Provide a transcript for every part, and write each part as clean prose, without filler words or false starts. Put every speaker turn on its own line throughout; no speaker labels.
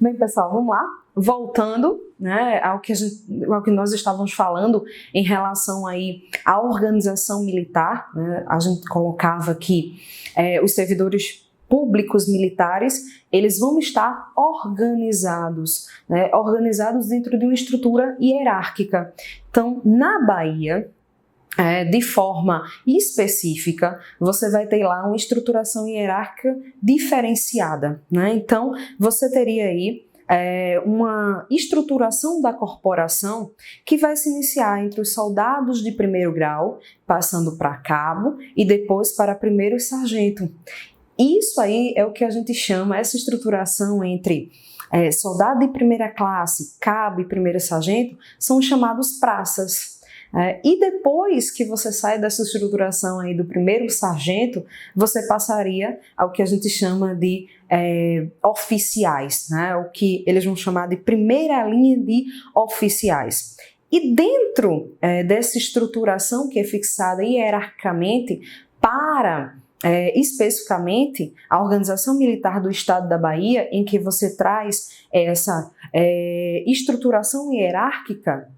Bem, pessoal, vamos lá. Voltando, né, ao que nós estávamos falando em relação aí à organização militar, né, a gente colocava que os servidores públicos militares, eles vão estar organizados, né, organizados dentro de uma estrutura hierárquica. Então, na Bahia, de forma específica, você vai ter lá uma estruturação hierárquica diferenciada, né? Então, você teria aí uma estruturação da corporação que vai se iniciar entre os soldados de primeiro grau, passando para cabo e depois para primeiro sargento. Isso aí é o que a gente chama, essa estruturação entre soldado de primeira classe, cabo e primeiro sargento, são chamados praças. E depois que você sai dessa estruturação aí do primeiro sargento, você passaria ao que a gente chama de oficiais, né? O que eles vão chamar de primeira linha de oficiais. E dentro dessa estruturação que é fixada hierarquicamente para especificamente a Organização Militar do Estado da Bahia, em que você traz essa estruturação hierárquica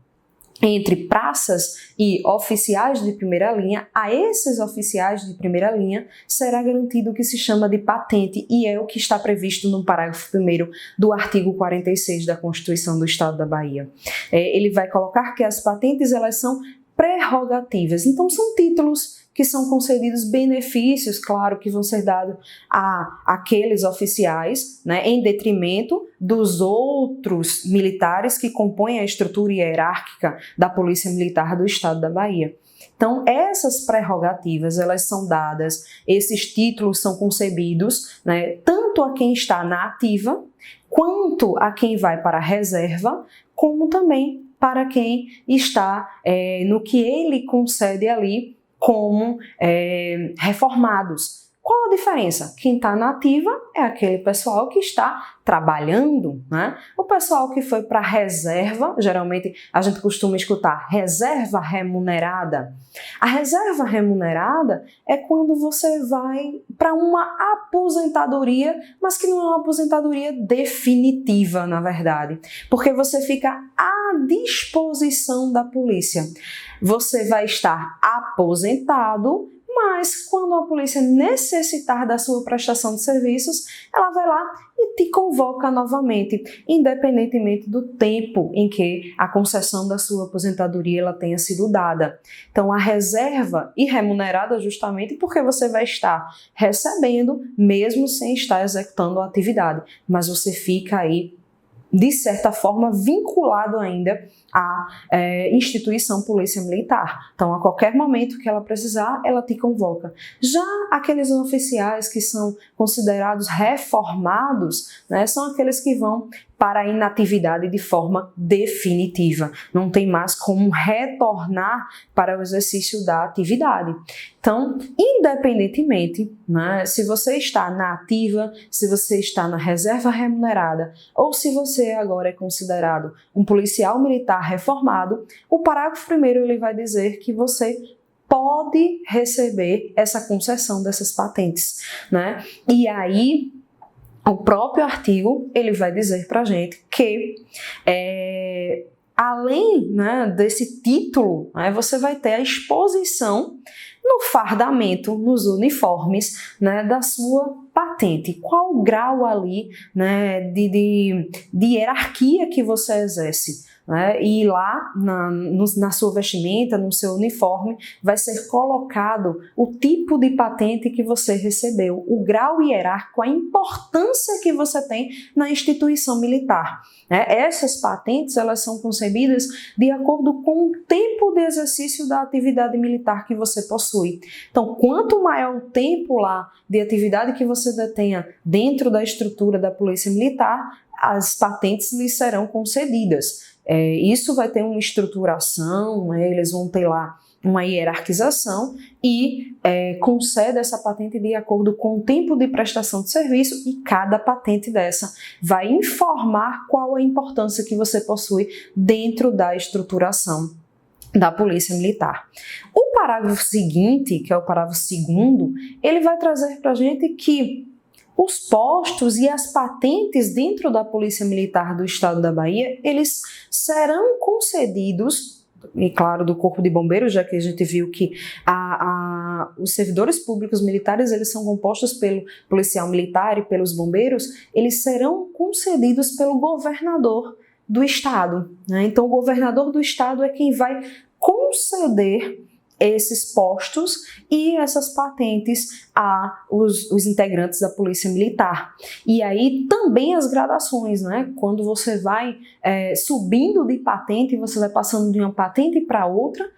entre praças e oficiais de primeira linha, a esses oficiais de primeira linha será garantido o que se chama de patente, e é o que está previsto no parágrafo 1º do artigo 46 da Constituição do Estado da Bahia. Ele vai colocar que as patentes, elas são prerrogativas, então são títulos que são concedidos, benefícios, claro, que vão ser dados a aqueles oficiais, né, em detrimento dos outros militares que compõem a estrutura hierárquica da Polícia Militar do Estado da Bahia. Então, essas prerrogativas, elas são dadas, esses títulos são concebidos, né, tanto a quem está na ativa, quanto a quem vai para a reserva, como também para quem está no que ele concede ali como reformados. Qual a diferença? Quem está na ativa é aquele pessoal que está trabalhando, né? O pessoal que foi para a reserva, geralmente a gente costuma escutar reserva remunerada. A reserva remunerada é quando você vai para uma aposentadoria, mas que não é uma aposentadoria definitiva, na verdade, porque você fica à disposição da polícia. Você vai estar aposentado, mas quando a polícia necessitar da sua prestação de serviços, ela vai lá e te convoca novamente, independentemente do tempo em que a concessão da sua aposentadoria ela tenha sido dada. Então, a reserva e remunerada justamente porque você vai estar recebendo, mesmo sem estar executando a atividade, mas você fica aí, de certa forma, vinculado ainda à instituição Polícia Militar. Então, a qualquer momento que ela precisar, ela te convoca. Já aqueles oficiais que são considerados reformados, né, são aqueles que vão para a inatividade de forma definitiva. Não tem mais como retornar para o exercício da atividade. Então, independentemente, né, se você está na ativa, se você está na reserva remunerada ou se você agora é considerado um policial militar reformado, o parágrafo 1º ele vai dizer que você pode receber essa concessão dessas patentes, né? E aí, o próprio artigo ele vai dizer para a gente que além, né, desse título, né, você vai ter a exposição no fardamento, nos uniformes, né, da sua patente. Qual o grau ali, né, de hierarquia que você exerce? E lá na sua vestimenta, no seu uniforme, vai ser colocado o tipo de patente que você recebeu, o grau hierárquico, a importância que você tem na instituição militar. Essas patentes elas são concebidas de acordo com o tempo de exercício da atividade militar que você possui. Então, quanto maior o tempo lá de atividade que você detenha dentro da estrutura da Polícia Militar, as patentes lhe serão concedidas. Isso vai ter uma estruturação, né? Eles vão ter lá uma hierarquização e concede essa patente de acordo com o tempo de prestação de serviço, e cada patente dessa vai informar qual a importância que você possui dentro da estruturação da Polícia Militar. O parágrafo seguinte, que é o parágrafo 2º, ele vai trazer para a gente que os postos e as patentes dentro da Polícia Militar do Estado da Bahia, eles serão concedidos, e claro, do Corpo de Bombeiros, já que a gente viu que os servidores públicos militares, eles são compostos pelo policial militar e pelos bombeiros, eles serão concedidos pelo governador do estado, né? Então, o governador do estado é quem vai conceder esses postos e essas patentes aos integrantes da Polícia Militar. E aí também as gradações, né? Quando você vai subindo de patente, você vai passando de uma patente para outra,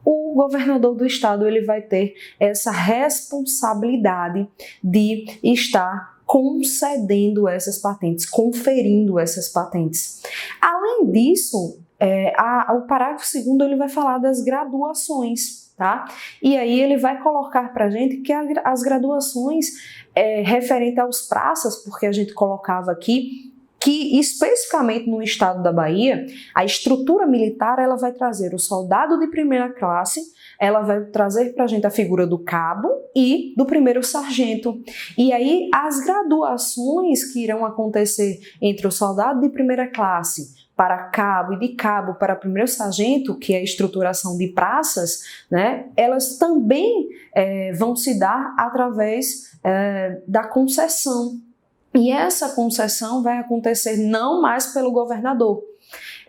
o governador do estado ele vai ter essa responsabilidade de estar concedendo essas patentes, conferindo essas patentes. Além disso, o parágrafo 2º ele vai falar das graduações, tá? E aí ele vai colocar para a gente que as graduações referente aos praças, porque a gente colocava aqui que especificamente no estado da Bahia, a estrutura militar ela vai trazer o soldado de primeira classe, ela vai trazer para a gente a figura do cabo e do primeiro sargento. E aí as graduações que irão acontecer entre o soldado de primeira classe para cabo e de cabo para primeiro sargento, que é a estruturação de praças, né, elas também vão se dar através da concessão. E essa concessão vai acontecer não mais pelo governador,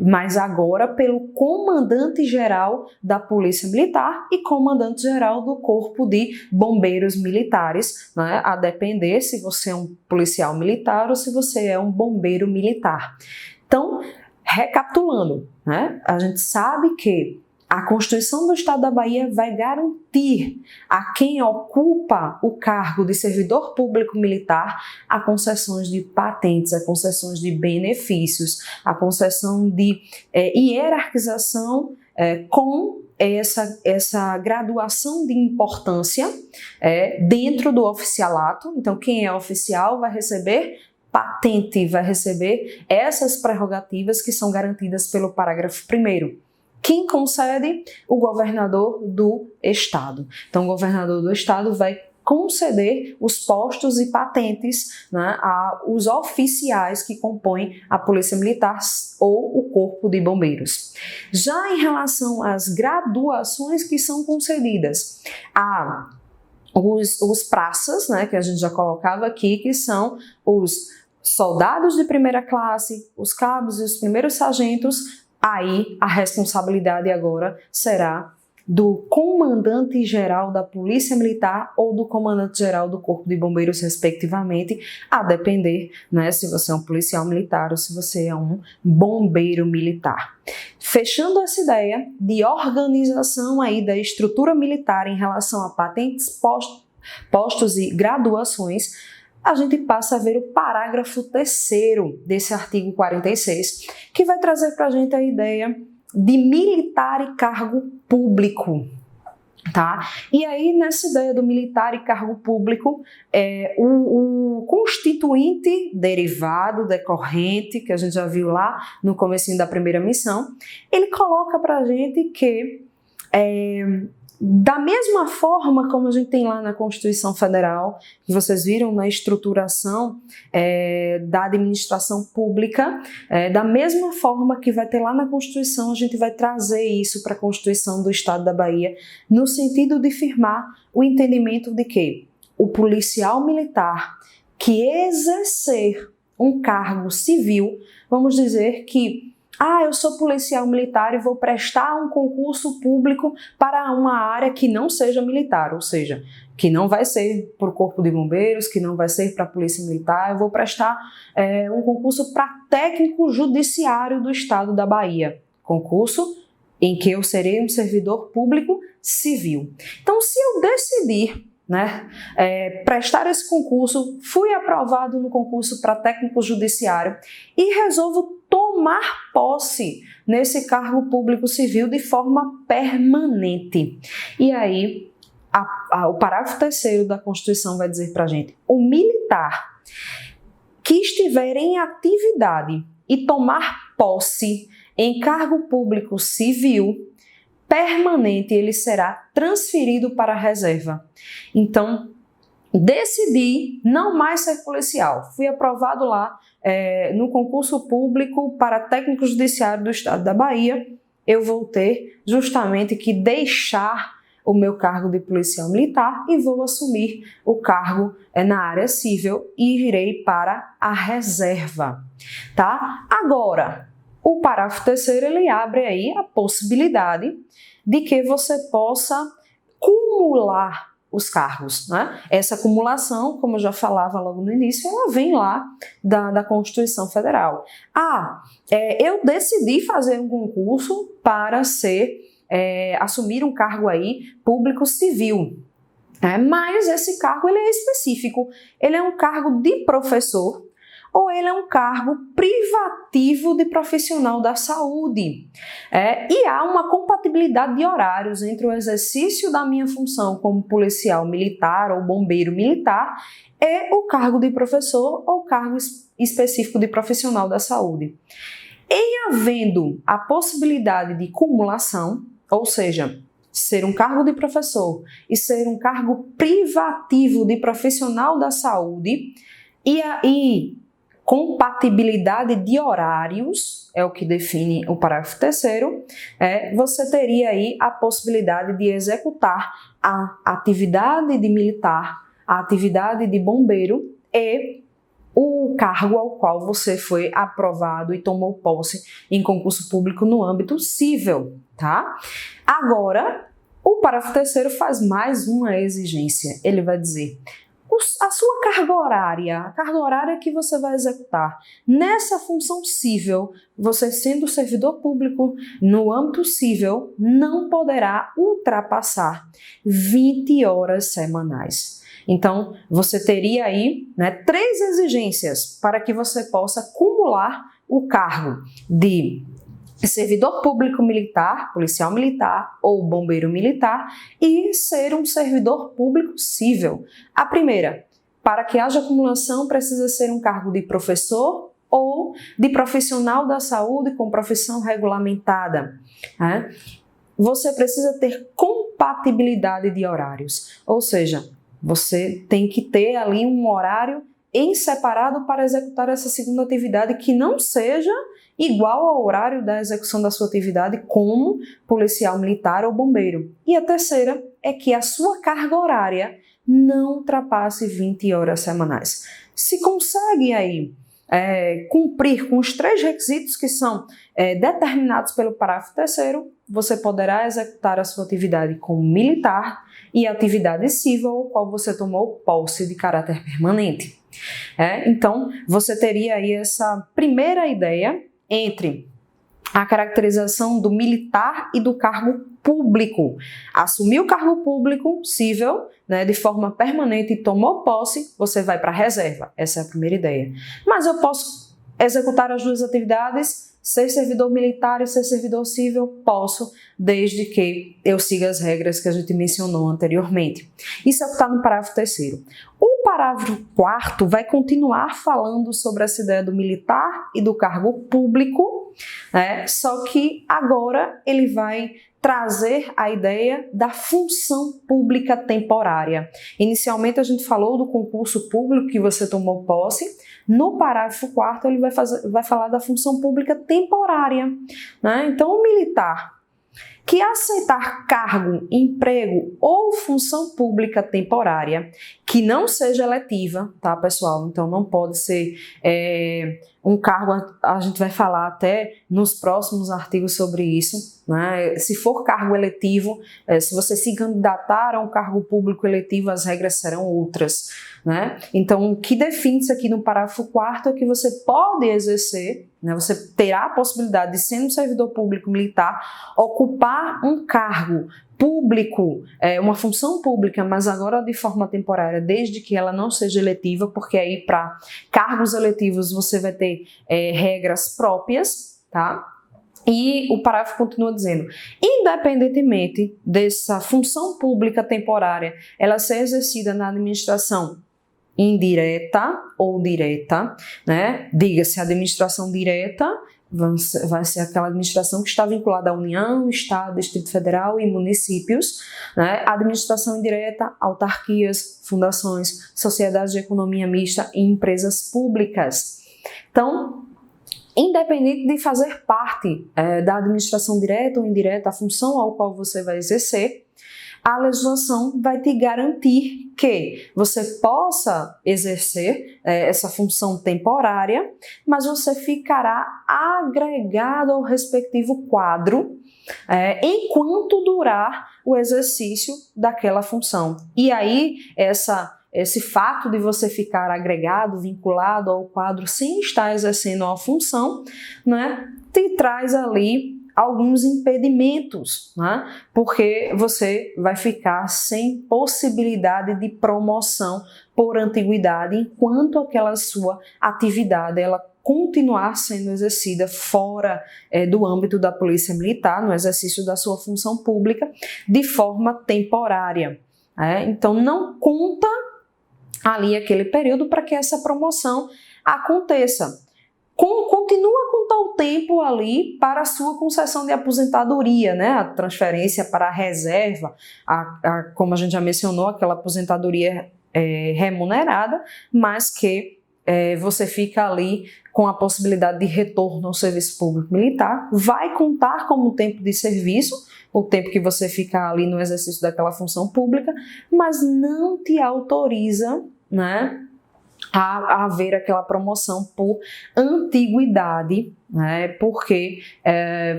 mas agora pelo comandante-geral da Polícia Militar e comandante-geral do Corpo de Bombeiros Militares, né? A depender se você é um policial militar ou se você é um bombeiro militar. Então, recapitulando, né? A gente sabe que a Constituição do Estado da Bahia vai garantir a quem ocupa o cargo de servidor público militar a concessões de patentes, a concessões de benefícios, a concessão de hierarquização com essa graduação de importância dentro do oficialato. Então, quem é oficial vai receber patente, vai receber essas prerrogativas que são garantidas pelo parágrafo 1º. Quem concede? O governador do estado. Então, o governador do estado vai conceder os postos e patentes, né, aos oficiais que compõem a Polícia Militar ou o Corpo de Bombeiros. Já em relação às graduações que são concedidas os praças, né, que a gente já colocava aqui, que são os soldados de primeira classe, os cabos e os primeiros sargentos. Aí a responsabilidade agora será do comandante-geral da Polícia Militar ou do comandante-geral do Corpo de Bombeiros, respectivamente, a depender, né, se você é um policial militar ou se você é um bombeiro militar. Fechando essa ideia de organização aí da estrutura militar em relação a patentes, postos e graduações, a gente passa a ver o parágrafo 3º desse artigo 46, que vai trazer para a gente a ideia de militar e cargo público, tá? E aí, nessa ideia do militar e cargo público, o constituinte derivado, decorrente, que a gente já viu lá no comecinho da primeira missão, ele coloca para a gente que da mesma forma como a gente tem lá na Constituição Federal, que vocês viram na estruturação da administração pública, da mesma forma que vai ter lá na Constituição, a gente vai trazer isso para a Constituição do Estado da Bahia, no sentido de firmar o entendimento de que o policial militar que exercer um cargo civil, vamos dizer que eu sou policial militar e vou prestar um concurso público para uma área que não seja militar, ou seja, que não vai ser para o Corpo de Bombeiros, que não vai ser para a Polícia Militar, eu vou prestar um concurso para técnico judiciário do Estado da Bahia, concurso em que eu serei um servidor público civil. Então, se eu decidir prestar esse concurso, fui aprovado no concurso para técnico judiciário e resolvo tomar posse nesse cargo público civil de forma permanente. E aí, o parágrafo 3º da Constituição vai dizer para a gente: o militar que estiver em atividade e tomar posse em cargo público civil permanente, ele será transferido para a reserva. Então, decidi não mais ser policial. Fui aprovado lá no concurso público para técnico judiciário do estado da Bahia. Eu vou ter justamente que deixar o meu cargo de policial militar e vou assumir o cargo na área civil e irei para a reserva, tá? Agora, o parágrafo 3º, ele abre aí a possibilidade de que você possa cumular os cargos, né? Essa acumulação, como eu já falava logo no início, ela vem lá da Constituição Federal. Eu decidi fazer um concurso para assumir um cargo aí público civil, mas esse cargo ele é específico, ele é um cargo de professor ou ele é um cargo privativo de profissional da saúde. E há uma compatibilidade de horários entre o exercício da minha função como policial militar ou bombeiro militar e o cargo de professor ou cargo específico de profissional da saúde. Em havendo a possibilidade de cumulação, ou seja, ser um cargo de professor e ser um cargo privativo de profissional da saúde e compatibilidade de horários, é o que define o parágrafo 3º, você teria aí a possibilidade de executar a atividade de militar, a atividade de bombeiro e o cargo ao qual você foi aprovado e tomou posse em concurso público no âmbito civil, tá? Agora, o parágrafo 3º faz mais uma exigência. Ele vai dizer: a sua carga horária, a carga horária que você vai executar nessa função civil, você sendo servidor público no âmbito civil, não poderá ultrapassar 20 horas semanais. Então, você teria aí 3 exigências para que você possa acumular o cargo de servidor público militar, policial militar ou bombeiro militar e ser um servidor público civil. A primeira, para que haja acumulação, precisa ser um cargo de professor ou de profissional da saúde com profissão regulamentada. Você precisa ter compatibilidade de horários, ou seja, você tem que ter ali um horário em separado para executar essa segunda atividade que não seja igual ao horário da execução da sua atividade como policial militar ou bombeiro. E a terceira é que a sua carga horária não ultrapasse 20 horas semanais. Se consegue aí cumprir com os 3 requisitos que são determinados pelo parágrafo 3º, você poderá executar a sua atividade como militar e a atividade civil, ao qual você tomou posse de caráter permanente. Então, você teria aí essa primeira ideia entre a caracterização do militar e do cargo público. Assumir o cargo público civil de forma permanente e tomou posse, você vai para a reserva. Essa é a primeira ideia. Mas eu posso executar as 2 atividades, ser servidor militar e ser servidor civil? Posso, desde que eu siga as regras que a gente mencionou anteriormente. Isso é o que está no parágrafo 3º. O parágrafo 4º vai continuar falando sobre essa ideia do militar e do cargo público, só que agora ele vai trazer a ideia da função pública temporária. Inicialmente a gente falou do concurso público que você tomou posse. No parágrafo 4º ele vai falar da função pública temporária. Então o militar que aceitar cargo, emprego ou função pública temporária que não seja eletiva, tá, pessoal? Então não pode ser um cargo, a gente vai falar até nos próximos artigos sobre isso, Se for cargo eletivo, se você se candidatar a um cargo público eletivo, as regras serão outras, Então, o que define-se aqui no parágrafo 4º é que você pode exercer, você terá a possibilidade de, sendo servidor público militar, ocupar um cargo público, uma função pública, mas agora de forma temporária, desde que ela não seja eletiva, porque aí para cargos eletivos você vai ter regras próprias, tá? E o parágrafo continua dizendo: independentemente dessa função pública temporária, ela ser exercida na administração indireta ou direta, Diga-se administração direta vai ser aquela administração que está vinculada à União, Estado, Distrito Federal e municípios, né? Administração indireta, autarquias, fundações, sociedades de economia mista e empresas públicas. Então, independente de fazer parte da administração direta ou indireta, a função ao qual você vai exercer, a legislação vai te garantir que você possa exercer essa função temporária, mas você ficará agregado ao respectivo quadro enquanto durar o exercício daquela função. E aí, esse fato de você ficar agregado, vinculado ao quadro sem estar exercendo a função, né, te traz ali alguns impedimentos, né, porque você vai ficar sem possibilidade de promoção por antiguidade enquanto aquela sua atividade ela continuar sendo exercida fora do âmbito da Polícia Militar, no exercício da sua função pública, de forma temporária. Então, não conta ali aquele período para que essa promoção aconteça. Continua a contar o tempo ali para a sua concessão de aposentadoria, né? A transferência para a reserva, como a gente já mencionou, aquela aposentadoria remunerada, mas que você fica ali com a possibilidade de retorno ao serviço público militar, vai contar como tempo de serviço, o tempo que você fica ali no exercício daquela função pública, mas não te autoriza, né, a haver aquela promoção por antiguidade, né, porque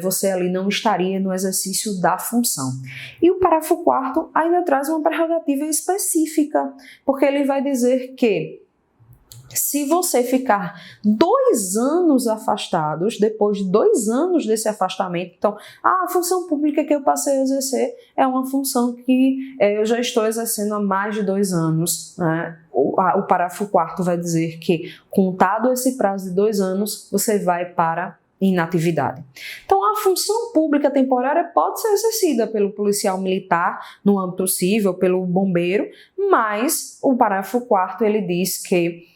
você ali não estaria no exercício da função. E o parágrafo 4º ainda traz uma prerrogativa específica, porque ele vai dizer que se você ficar 2 anos afastados, depois de 2 anos desse afastamento, então, a função pública que eu passei a exercer é uma função que eu já estou exercendo há mais de 2 anos, né? O parágrafo 4º vai dizer que, contado esse prazo de 2 anos, você vai para inatividade. Então, a função pública temporária pode ser exercida pelo policial militar no âmbito civil, pelo bombeiro, mas o parágrafo 4º ele diz que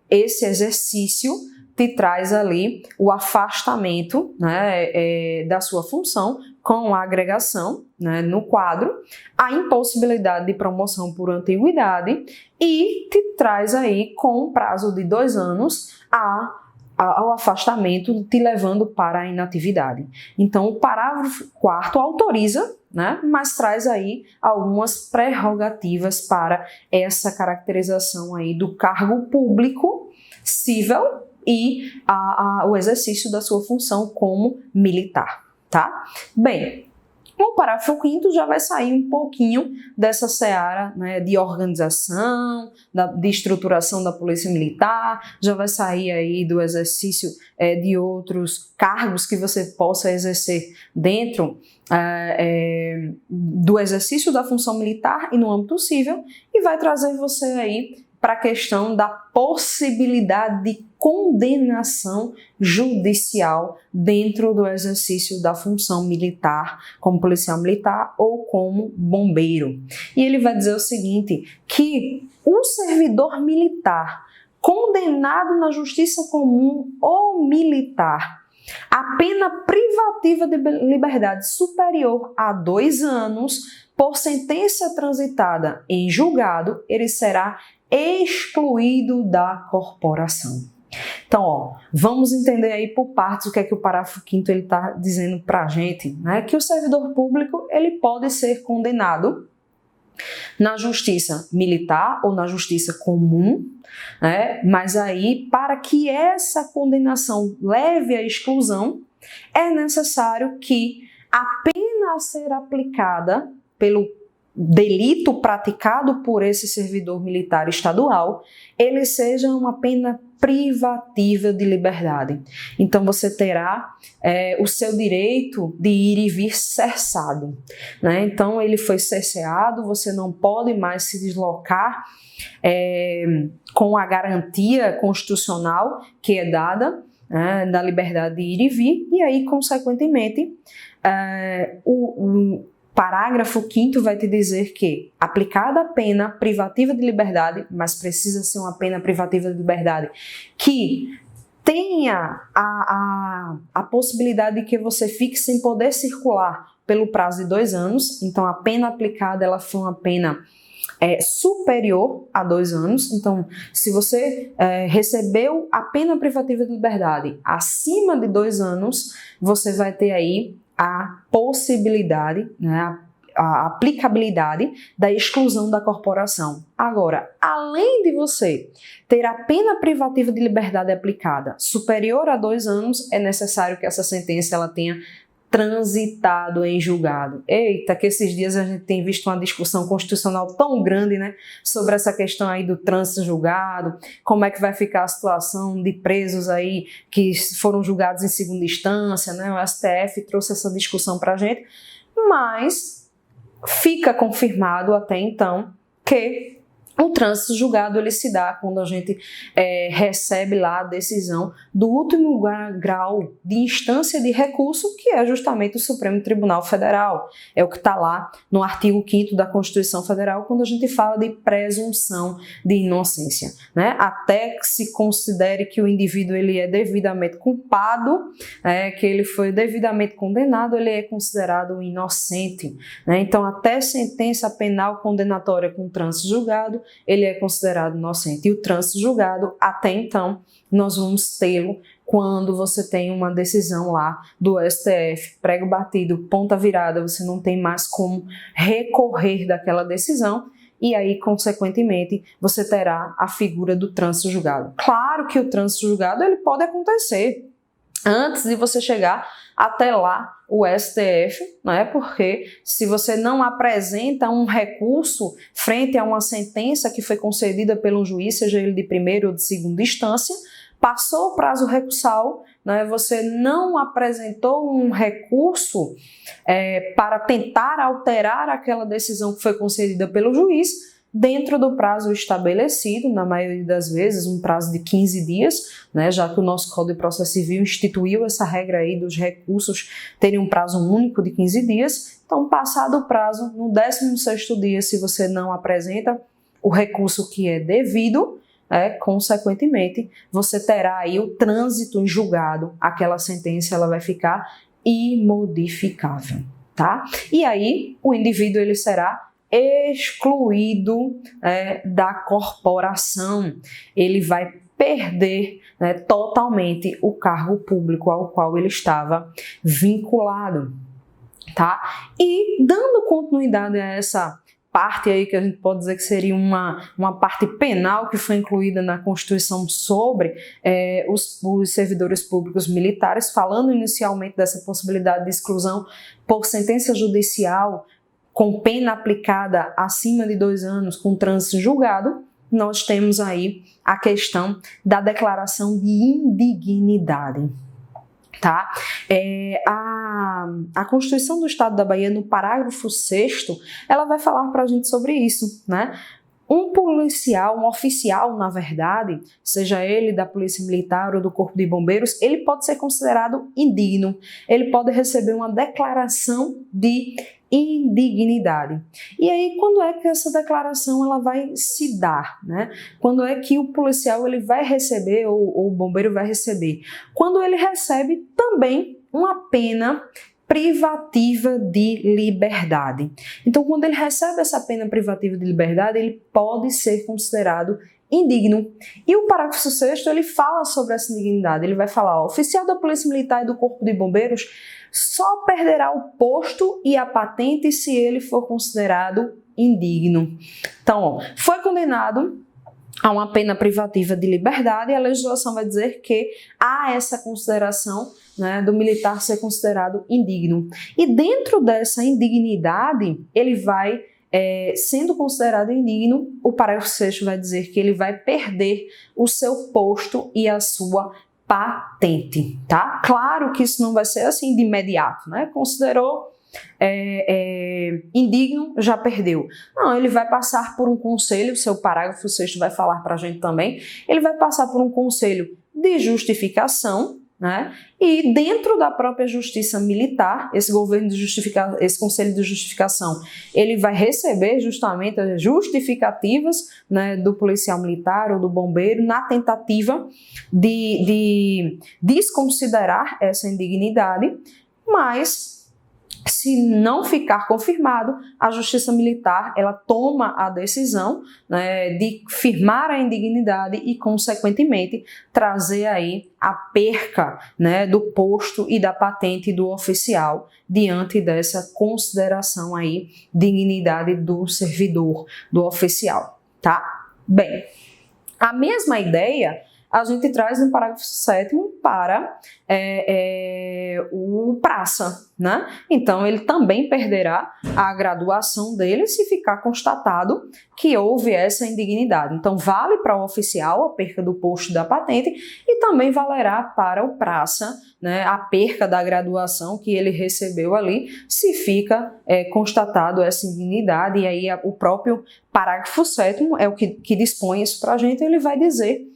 esse exercício te traz ali o afastamento, né, da sua função com a agregação, né, no quadro, a impossibilidade de promoção por antiguidade e te traz aí com um prazo de 2 anos ao afastamento, te levando para a inatividade. Então, o parágrafo 4º autoriza, né, mas traz aí algumas prerrogativas para essa caracterização aí do cargo público civil e o exercício da sua função como militar, tá? Bem, o parágrafo 5º já vai sair um pouquinho dessa seara, né, de organização, de estruturação da Polícia Militar, já vai sair aí do exercício de outros cargos que você possa exercer dentro do exercício da função militar e no âmbito civil, e vai trazer você aí para a questão da possibilidade de condenação judicial dentro do exercício da função militar, como policial militar ou como bombeiro. E ele vai dizer o seguinte, que o servidor militar condenado na justiça comum ou militar a pena privativa de liberdade superior a 2 anos, por sentença transitada em julgado, ele será excluído da corporação. Então, ó, vamos entender aí por partes o que é que o parágrafo 5º ele está dizendo para a gente, né? Que o servidor público ele pode ser condenado na justiça militar ou na justiça comum, né? Mas aí, para que essa condenação leve à exclusão, é necessário que a pena a ser aplicada pelo delito praticado por esse servidor militar estadual, ele seja uma pena privativa de liberdade. Então, você terá o seu direito de ir e vir cerçado, né? Então, ele foi cerceado, você não pode mais se deslocar com a garantia constitucional que é dada, da liberdade de ir e vir, e aí, consequentemente, o parágrafo 5º vai te dizer que, aplicada a pena privativa de liberdade, mas precisa ser uma pena privativa de liberdade que tenha a possibilidade de que você fique sem poder circular pelo prazo de 2 anos, então a pena aplicada ela foi uma pena superior a 2 anos, então se você recebeu a pena privativa de liberdade acima de 2 anos, você vai ter aí a possibilidade, né, a aplicabilidade da exclusão da corporação. Agora, além de você ter a pena privativa de liberdade aplicada superior a 2 anos, é necessário que essa sentença ela tenha transitado em julgado. Eita, que esses dias a gente tem visto uma discussão constitucional tão grande, né, sobre essa questão aí do trânsito julgado, como é que vai ficar a situação de presos aí que foram julgados em segunda instância, né, o STF trouxe essa discussão pra gente, mas fica confirmado até então que o trânsito julgado ele se dá quando a gente recebe lá a decisão do último grau de instância de recurso, que é justamente o Supremo Tribunal Federal. É o que está lá no artigo 5º da Constituição Federal, quando a gente fala de presunção de inocência, né? Até que se considere que o indivíduo ele é devidamente culpado, que ele foi devidamente condenado, ele é considerado inocente, né? Então, até sentença penal condenatória com trânsito julgado, ele é considerado inocente. E o trânsito julgado, até então, nós vamos tê-lo quando você tem uma decisão lá do STF, prego batido, ponta virada, você não tem mais como recorrer daquela decisão e aí, consequentemente, você terá a figura do trânsito julgado. Claro que o trânsito julgado ele pode acontecer antes de você chegar até lá o STF, né? Porque se você não apresenta um recurso frente a uma sentença que foi concedida pelo juiz, seja ele de primeira ou de segunda instância, passou o prazo recursal, né? Você não apresentou um recurso para tentar alterar aquela decisão que foi concedida pelo juiz, dentro do prazo estabelecido, na maioria das vezes, um prazo de 15 dias, né, já que o nosso Código de Processo Civil instituiu essa regra aí dos recursos terem um prazo único de 15 dias. Então, passado o prazo, no 16º dia, se você não apresenta o recurso que é devido, consequentemente, você terá aí o trânsito em julgado, aquela sentença ela vai ficar imodificável, tá? E aí, o indivíduo ele será excluído da corporação, ele vai perder totalmente o cargo público ao qual ele estava vinculado, tá? E dando continuidade a essa parte aí que a gente pode dizer que seria uma parte penal que foi incluída na Constituição sobre os servidores públicos militares, falando inicialmente dessa possibilidade de exclusão por sentença judicial com pena aplicada acima de 2 anos, com trânsito julgado, nós temos aí a questão da declaração de indignidade. Tá? A Constituição do Estado da Bahia, no parágrafo 6º, ela vai falar para a gente sobre isso, né? Um policial, um oficial, na verdade, seja ele da Polícia Militar ou do Corpo de Bombeiros, ele pode ser considerado indigno, ele pode receber uma declaração de indignidade. E aí, quando é que essa declaração ela vai se dar, né? Quando é que o policial ele vai receber ou o bombeiro vai receber? Quando ele recebe também uma pena privativa de liberdade. Então, quando ele recebe essa pena privativa de liberdade, ele pode ser considerado indigno. E o parágrafo 6º, ele fala sobre essa indignidade. Ele vai falar, oficial da Polícia Militar e do Corpo de Bombeiros só perderá o posto e a patente se ele for considerado indigno. Então, foi condenado a uma pena privativa de liberdade e a legislação vai dizer que há essa consideração, né, do militar ser considerado indigno. E dentro dessa indignidade, ele vai sendo considerado indigno, o parágrafo 6º vai dizer que ele vai perder o seu posto e a sua patente, tá? Claro que isso não vai ser assim de imediato, né? Considerou indigno, já perdeu. Não, ele vai passar por um conselho, o seu parágrafo 6º vai falar para a gente também, ele vai passar por um conselho de justificação, né? E dentro da própria justiça militar, esse conselho de justificação, ele vai receber justamente as justificativas, né, do policial militar ou do bombeiro na tentativa de desconsiderar essa indignidade, mas se não ficar confirmado, a Justiça Militar ela toma a decisão, né, de firmar a indignidade e, consequentemente, trazer aí a perca, né, do posto e da patente do oficial diante dessa consideração aí dignidade do servidor, do oficial, tá? Bem, a mesma ideia a gente traz no parágrafo 7º para o praça, né? Então, ele também perderá a graduação dele se ficar constatado que houve essa indignidade. Então, vale para o oficial a perca do posto da patente e também valerá para o praça, né, a perca da graduação que ele recebeu ali, se fica constatado essa indignidade. E aí o próprio parágrafo 7º é o que dispõe isso para a gente, ele vai dizer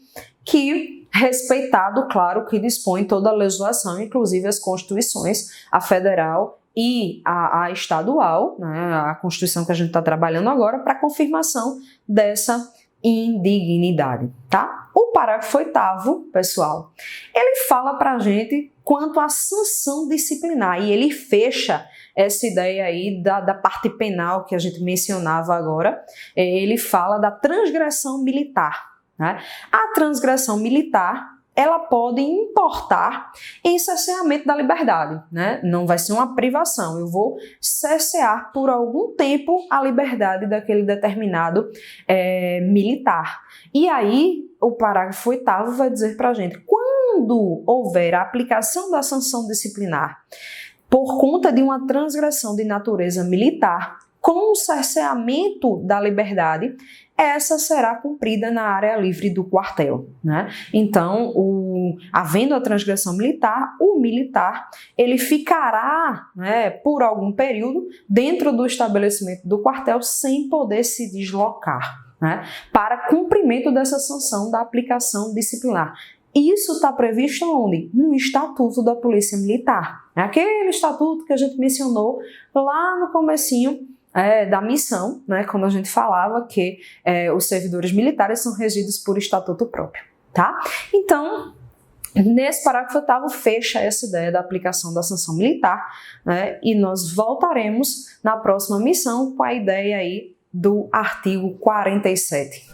que, respeitado, claro, que dispõe toda a legislação, inclusive as constituições, a federal e a estadual, né, a Constituição que a gente está trabalhando agora, para confirmação dessa indignidade, tá? O parágrafo 8º, pessoal, ele fala para a gente quanto à sanção disciplinar e ele fecha essa ideia aí da parte penal que a gente mencionava agora. Ele fala da transgressão militar, né? A transgressão militar, ela pode importar em cerceamento da liberdade, né? Não vai ser uma privação, eu vou cercear por algum tempo a liberdade daquele determinado militar. E aí, o parágrafo 8º vai dizer para a gente, quando houver a aplicação da sanção disciplinar por conta de uma transgressão de natureza militar, com o cerceamento da liberdade, essa será cumprida na área livre do quartel, né? Então, havendo a transgressão militar, o militar ele ficará, né, por algum período dentro do estabelecimento do quartel sem poder se deslocar, né, para cumprimento dessa sanção da aplicação disciplinar. Isso está previsto onde? No Estatuto da Polícia Militar. Aquele estatuto que a gente mencionou lá no comecinho da missão, né, quando a gente falava que os servidores militares são regidos por estatuto próprio, tá? Então, nesse parágrafo 8º fecha essa ideia da aplicação da sanção militar, né, e nós voltaremos na próxima missão com a ideia aí do artigo 47.